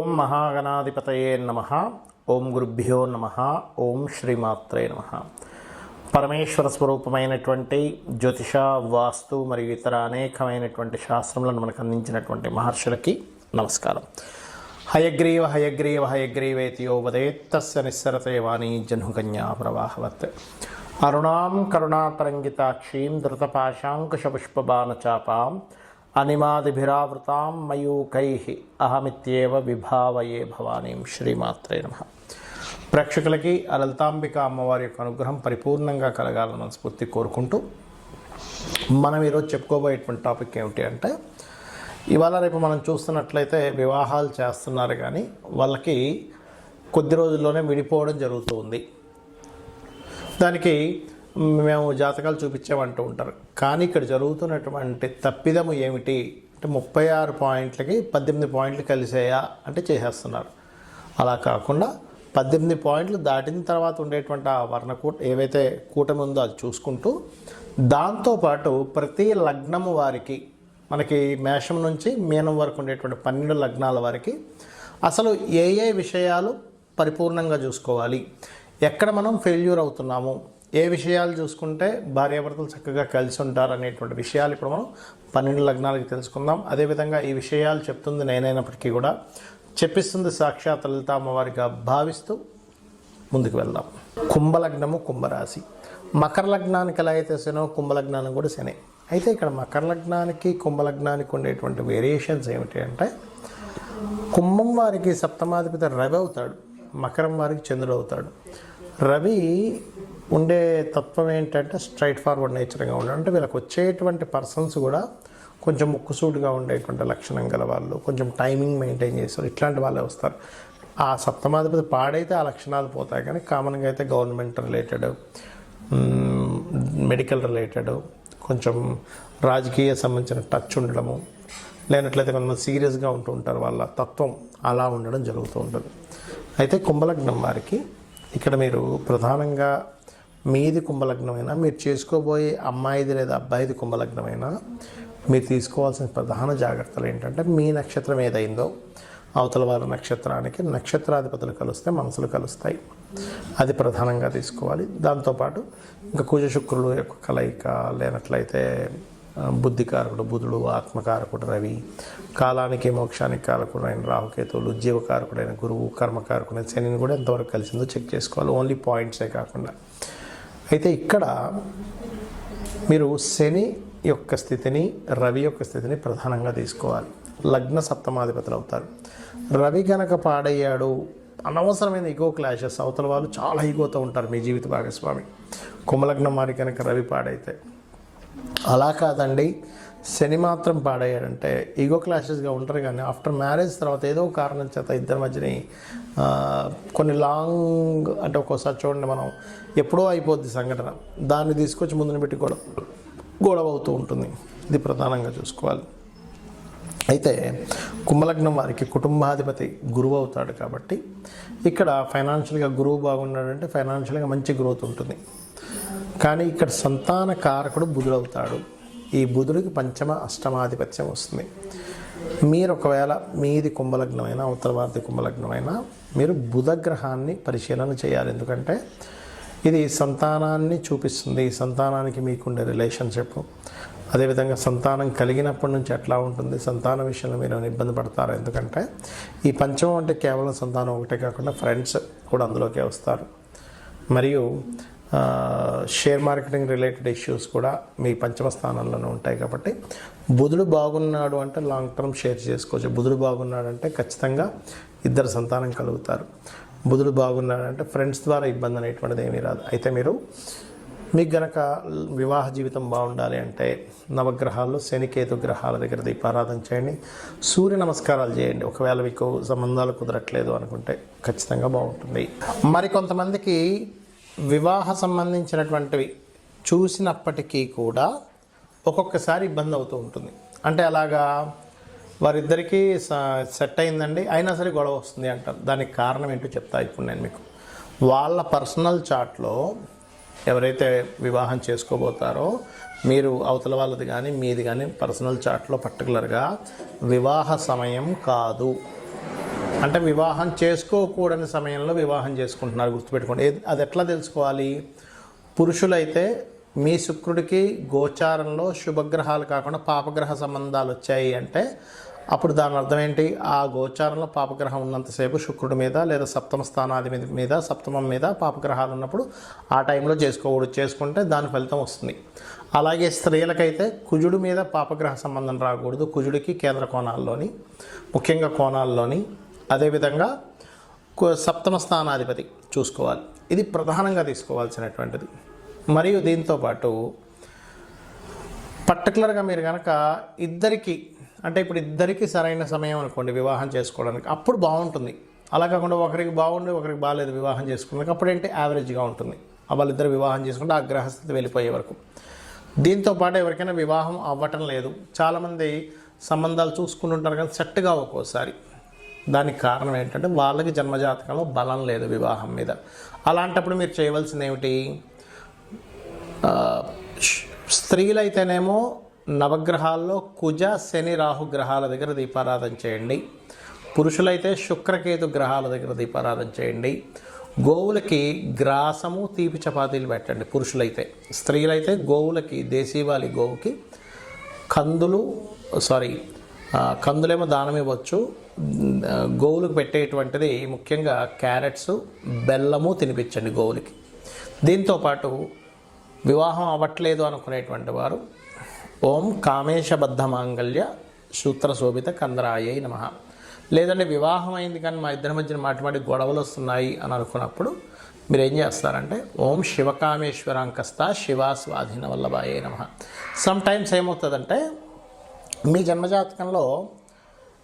ఓం మహాగణాధిపతయే నమః. ఓం గురుభ్యో నమః. ఓం శ్రీమాత్రే నమః. పరమేశ్వర స్వరూపమైనటువంటి జ్యోతిష, వాస్తు మరియు ఇతర అనేకమైనటువంటి శాస్త్రములను మనకు అందించినటువంటి మహర్షులకి నమస్కారం. హయగ్రీవ హయగ్రీవ హయగ్రీవేతియో వదేత్తస్య నిస్సరతే వాణీ జహ్నుకన్యా ప్రవాహవత్. అరుణాం కరుణాతరంగితాక్షీం ధృతపాశాంకుశపుష్పబాణచాపాం అనిమాదిభిరావృతాం మయూకైః అహమిత్యేవ విభావయే భవానీం. శ్రీమాత్రే నమః. ప్రేక్షకులకి ఆ లలితాంబిక అమ్మవారి యొక్క అనుగ్రహం పరిపూర్ణంగా కలగాలని మనస్ఫూర్తి కోరుకుంటూ మనం ఈరోజు చెప్పుకోబోయేటువంటి టాపిక్ ఏమిటి అంటే, ఇవాళ రేపు మనం చూస్తున్నట్లయితే వివాహాలు చేస్తున్నారు కానీ వాళ్ళకి కొద్ది రోజుల్లోనే విడిపోవడం జరుగుతుంది. దానికి మేము జాతకాలు చూపించామంటూ ఉంటారు. కానీ ఇక్కడ జరుగుతున్నటువంటి తప్పిదము ఏమిటి అంటే 36 పాయింట్లకి 18 పాయింట్లు కలిసేయా అంటే చేసేస్తున్నారు. అలా కాకుండా 18 పాయింట్లు దాటిన తర్వాత ఉండేటువంటి ఆ వర్ణకూట ఏవైతే కూటమి ఉందో అది చూసుకుంటూ, దాంతోపాటు ప్రతి లగ్నము వారికి మనకి మేషం నుంచి మీనం వరకు ఉండేటువంటి 12 లగ్నాల వారికి అసలు ఏ ఏ విషయాలు పరిపూర్ణంగా చూసుకోవాలి, ఎక్కడ మనం ఫెయిల్యూర్ అవుతున్నాము, ఏ విషయాలు చూసుకుంటే భార్యాభర్తలు చక్కగా కలిసి ఉంటారు అనేటువంటి విషయాలు ఇప్పుడు మనం 12 లగ్నాలకి తెలుసుకుందాం. అదేవిధంగా ఈ విషయాలు చెప్తుంది నేనైనప్పటికీ కూడా చెప్పిస్తుంది సాక్షాత్ లలిత అమ్మవారిగా భావిస్తూ ముందుకు వెళ్దాం. కుంభలగ్నము, కుంభరాశి. మకర లగ్నానికి ఎలా అయితే శనో, కుంభలగ్నానికి కూడా శనే. అయితే ఇక్కడ మకర లగ్నానికి కుంభలగ్నానికి ఉండేటువంటి వేరియేషన్స్ ఏమిటి అంటే, కుంభం వారికి సప్తమాధిపతి రవి అవుతాడు, మకరం వారికి చంద్రుడు అవుతాడు. రవి ఉండే తత్వం ఏంటంటే స్ట్రైట్ ఫార్వర్డ్ నేచర్గా ఉండడం. అంటే వీళ్ళకి వచ్చేటువంటి పర్సన్స్ కూడా కొంచెం ముక్కుసూటిగా ఉండేటువంటి లక్షణం గల వాళ్ళు, కొంచెం టైమింగ్ మెయింటైన్ చేస్తారు, ఇట్లాంటి వాళ్ళే వస్తారు. ఆ సప్తమాధిపతి పాడైతే ఆ లక్షణాలు పోతాయి. కానీ కామన్గా అయితే గవర్నమెంట్ రిలేటెడ్, మెడికల్ రిలేటెడ్, కొంచెం రాజకీయ సంబంధించిన టచ్ ఉండడము, లేనట్లయితే కొంతమంది సీరియస్గా ఉంటూ ఉంటారు, వాళ్ళ తత్వం అలా ఉండడం జరుగుతూ ఉంటుంది. అయితే కుంభలగ్నం వారికి ఇక్కడ మీరు ప్రధానంగా మీది కుంభలగ్నమైనా, మీరు చేసుకోబోయే అమ్మాయిది లేదా అబ్బాయిది కుంభలగ్నమైనా మీరు తీసుకోవాల్సిన ప్రధాన జాగ్రత్తలు ఏంటంటే, మీ నక్షత్రం ఏదైందో అవతల వారి నక్షత్రానికి నక్షత్రాధిపతులు కలిస్తే మనసులు కలుస్తాయి, అది ప్రధానంగా తీసుకోవాలి. దాంతోపాటు ఇంకా కుజ శుక్రుడు యొక్క కలయిక, లేనట్లయితే బుద్ధికారకుడు బుధుడు, ఆత్మకారకుడు రవి, కాలానికి మోక్షానికి కారకుడైన రాహుకేతువులు, జీవకారకుడైన గురువు, కర్మకారకుడైన శనిని కూడా ఎంతవరకు కలిసిందో చెక్ చేసుకోవాలి, ఓన్లీ పాయింట్సే కాకుండా. అయితే ఇక్కడ మీరు శని యొక్క స్థితిని, రవి యొక్క స్థితిని ప్రధానంగా తీసుకోవాలి. లగ్న సప్తమాధిపతులు అవుతారు. రవి గనక పాడయ్యాడు, అనవసరమైన ఈగో క్లాషెస్, అవతల వాళ్ళు చాలా ఈగోతో ఉంటారు మీ జీవిత భాగస్వామి. కుంభలగ్నం వారి కనుక రవి పాడైతే అలా కాదండి, శని మాత్రం పాడయ్యాడంటే ఈగో క్లాషెస్గా ఉంటారు. కానీ ఆఫ్టర్ మ్యారేజ్ తర్వాత ఏదో కారణం చేత ఇద్దరి మధ్యని కొన్ని లాంగ్ అంటే ఒక్కోసారి చూడండి, మనం ఎప్పుడో అయిపోద్ది సంఘటన, దాన్ని తీసుకొచ్చి ముందుని పెట్టి గొడవ అవుతూ ఉంటుంది. ఇది ప్రధానంగా చూసుకోవాలి. అయితే కుంభలగ్నం వారికి కుటుంబాధిపతి గురువు అవుతాడు కాబట్టి ఇక్కడ ఫైనాన్షియల్గా గురువు బాగున్నాడంటే ఫైనాన్షియల్గా మంచి గ్రోత్ ఉంటుంది. కానీ ఇక్కడ సంతాన కారకుడు బుధుడు అవుతాడు. ఈ బుధుడికి పంచమ అష్టమాధిపత్యం వస్తుంది. మీరు ఒకవేళ మీది కుంభలగ్నమైనా అవతల వారిది కుంభలగ్నమైనా మీరు బుధగ్రహాన్ని పరిశీలన చేయాలి. ఎందుకంటే ఇది సంతానాన్ని చూపిస్తుంది, సంతానానికి మీకుండే రిలేషన్షిప్, అదేవిధంగా సంతానం కలిగినప్పటి నుంచి ఎట్లా ఉంటుంది, సంతాన విషయంలో మీరు ఇబ్బంది పడతారు. ఎందుకంటే ఈ పంచమం అంటే కేవలం సంతానం ఒకటే కాకుండా ఫ్రెండ్స్ కూడా అందులోకే వస్తారు. మరియు షేర్ మార్కెటింగ్ రిలేటెడ్ ఇష్యూస్ కూడా మీ పంచమ స్థానంలోనే ఉంటాయి. కాబట్టి బుధుడు బాగున్నాడు అంటే లాంగ్ టర్మ్ షేర్ చేసుకోవచ్చు. బుధుడు బాగున్నాడు అంటే ఖచ్చితంగా ఇద్దరు సంతానం కలుగుతారు. బుధుడు బాగున్నాడంటే ఫ్రెండ్స్ ద్వారా ఇబ్బంది అనేటువంటిది ఏమీ రాదు. అయితే మీకు గనక వివాహ జీవితం బాగుండాలి అంటే నవగ్రహాల్లో శనికేతు గ్రహాల దగ్గర దీపారాధన చేయండి, సూర్య నమస్కారాలు చేయండి. ఒకవేళ మీకు సంబంధాలు కుదరట్లేదు అనుకుంటే ఖచ్చితంగా బాగుంటుంది. మరికొంతమందికి వివాహ సంబంధించినటువంటివి చూసినప్పటికీ కూడా ఒక్కొక్కసారి ఇబ్బంది అవుతూ ఉంటుంది. అంటే అలాగా వారిద్దరికీ సెట్ అయిందండి, అయినా సరే గొడవ వస్తుంది అంటారు. దానికి కారణం ఏంటో చెప్తా ఇప్పుడు నేను మీకు. వాళ్ళ పర్సనల్ చార్ట్లో ఎవరైతే వివాహం చేసుకోబోతారో మీరు అవతల వాళ్ళది కానీ మీది కానీ పర్సనల్ చార్ట్లో పర్టికులర్గా వివాహ సమయం కాదు అంటే వివాహం చేసుకోకూడని సమయంలో వివాహం చేసుకుంటున్నారు, గుర్తుపెట్టుకోండి. అది ఎట్లా తెలుసుకోవాలి? పురుషులైతే మీ శుక్రుడికి గోచారంలో శుభగ్రహాలు కాకుండా పాపగ్రహ సంబంధాలు వచ్చాయి అంటే అప్పుడు దాని అర్థం ఏంటి? ఆ గోచారంలో పాపగ్రహం ఉన్నంతసేపు శుక్రుడి మీద లేదా సప్తమ స్థానాధిపతి మీద, సప్తమం మీద పాపగ్రహాలు ఉన్నప్పుడు ఆ టైంలో చేసుకోకూడదు. చేసుకుంటే దాని ఫలితం వస్తుంది. అలాగే స్త్రీలకైతే కుజుడి మీద పాపగ్రహ సంబంధం రాకూడదు. కుజుడికి కేంద్ర కోణాల్లోని, ముఖ్యంగా కోణాల్లోని, అదేవిధంగా సప్తమ స్థానాధిపతి చూసుకోవాలి. ఇది ప్రధానంగా తీసుకోవాల్సినటువంటిది. మరియు దీంతోపాటు పర్టికులర్గా మీరు కనుక ఇద్దరికి, అంటే ఇప్పుడు ఇద్దరికి సరైన సమయం అనుకోండి వివాహం చేసుకోవడానికి, అప్పుడు బాగుంటుంది. అలా కాకుండా ఒకరికి బాగుండి ఒకరికి బాగాలేదు వివాహం చేసుకోవడానికి, అప్పుడేంటి యావరేజ్గా ఉంటుంది. వాళ్ళిద్దరు వివాహం చేసుకుంటే ఆ గ్రహస్థితి వెళ్ళిపోయే వరకు. దీంతోపాటు ఎవరికైనా వివాహం అవ్వటం లేదు, చాలామంది సంబంధాలు చూసుకుంటుంటారు కానీ సెట్గా ఒక్కోసారి. దానికి కారణం ఏంటంటే వాళ్ళకి జన్మజాతకంలో బలం లేదు వివాహం మీద. అలాంటప్పుడు మీరు చేయవలసింది ఏమిటి? స్త్రీలైతేనేమో నవగ్రహాల్లో కుజ, శని, రాహు గ్రహాల దగ్గర దీపారాధన చేయండి. పురుషులైతే శుక్రకేతు గ్రహాల దగ్గర దీపారాధన చేయండి. గోవులకి గ్రాసము, తీపి చపాతీలు పెట్టండి పురుషులైతే. స్త్రీలైతే గోవులకి, దేశీవాలి గోవుకి కందులేమో దానం ఇవ్వచ్చు. గోవులకు పెట్టేటువంటిది ముఖ్యంగా క్యారెట్స్, బెల్లము తినిపించండి గోవులకి. దీంతోపాటు వివాహం అవ్వట్లేదు అనుకునేటువంటి వారు ఓం కామేశబద్ధ మాంగళ్య సూత్రశోభిత కందరాయై నమః. లేదంటే వివాహం అయింది కానీ మా ఇద్దరి మధ్యన మాటి గొడవలు వస్తున్నాయి అని అనుకున్నప్పుడు మీరు ఏం చేస్తారంటే ఓం శివకామేశ్వరాంకస్త శివా స్వాధీన వల్లభాయై నమః. సమ్ టైమ్స్ ఏమవుతుందంటే మీ జన్మజాతకంలో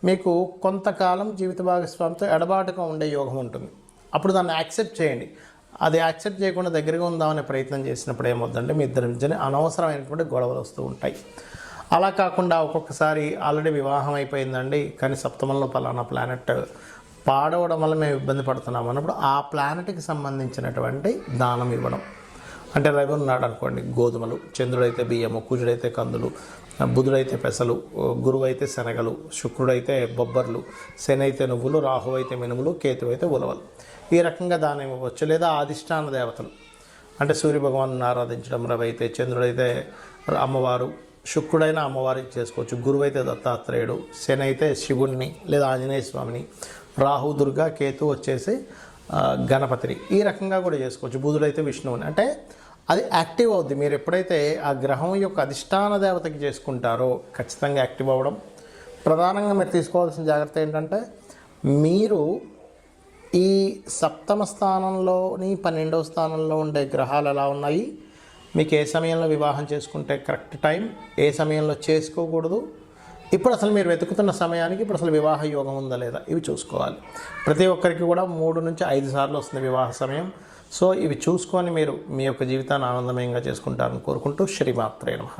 మీకు కొంతకాలం జీవిత భాగస్వామితో ఎడబాటుగా ఉండే యోగం ఉంటుంది. అప్పుడు దాన్ని యాక్సెప్ట్ చేయండి. అది యాక్సెప్ట్ చేయకుండా దగ్గరగా ఉందామనే ప్రయత్నం చేసినప్పుడు ఏమవుతుందంటే మీ ఇద్దరి మధ్యనే అనవసరమైనటువంటి గొడవలు వస్తూ ఉంటాయి. అలా కాకుండా ఒక్కొక్కసారి ఆల్రెడీ వివాహం అయిపోయిందండి కానీ సప్తమంలో పలానా ప్లానెట్ పాడవడం వల్ల మేము ఇబ్బంది పడుతున్నాం అన్నప్పుడు ఆ ప్లానెట్కి సంబంధించినటువంటి దానం ఇవ్వడం. అంటే రవి ఉన్నాడు అనుకోండి, గోధుమలు, చంద్రుడైతే బియ్యము, కుజుడైతే కందులు, బుధుడైతే పెసలు, గురువు అయితే శనగలు, శుక్రుడైతే బొబ్బర్లు, శని అయితే నువ్వులు, రాహు అయితే మినుములు, కేతు అయితే ఉలవలు. ఈ రకంగా దానం ఇవ్వచ్చు. లేదా అధిష్టాన దేవతలు అంటే సూర్యభగవాను ఆరాధించడం, రవి అయితే, చంద్రుడైతే అమ్మవారు, శుక్రుడైన అమ్మవారికి చేసుకోవచ్చు, గురువు అయితే దత్తాత్రేయుడు, శని అయితే శివుణ్ణి లేదా ఆంజనేయ స్వామిని, రాహు, దుర్గా, కేతు వచ్చేసి గణపతిని. ఈ రకంగా కూడా చేసుకోవచ్చు. బుధుడైతే విష్ణువుని. అంటే అది యాక్టివ్ అవుద్ది. మీరు ఎప్పుడైతే ఆ గ్రహం యొక్క అధిష్టాన దేవతకి చేసుకుంటారో ఖచ్చితంగా యాక్టివ్ అవ్వడం. ప్రధానంగా మీరు తీసుకోవాల్సిన జాగ్రత్త ఏంటంటే మీరు ఈ సప్తమ స్థానంలోని 12వ స్థానంలో ఉండే గ్రహాలు ఎలా ఉన్నాయి, మీకు ఏ సమయంలో వివాహం చేసుకుంటే కరెక్ట్ టైం, ఏ సమయంలో చేసుకోకూడదు, ఇప్పుడు అసలు మీరు వెతుకుతున్న సమయానికి ఇప్పుడు అసలు వివాహ యోగం ఉందా లేదా, ఇవి చూసుకోవాలి. ప్రతి ఒక్కరికి కూడా 3 నుంచి 5 సార్లు వస్తుంది వివాహ సమయం. సో ఇవి చూసుకొని మీరు మీ యొక్క జీవితాన్ని ఆనందమయంగా చేసుకుంటారని కోరుకుంటూ శ్రీమాత్రే నమః.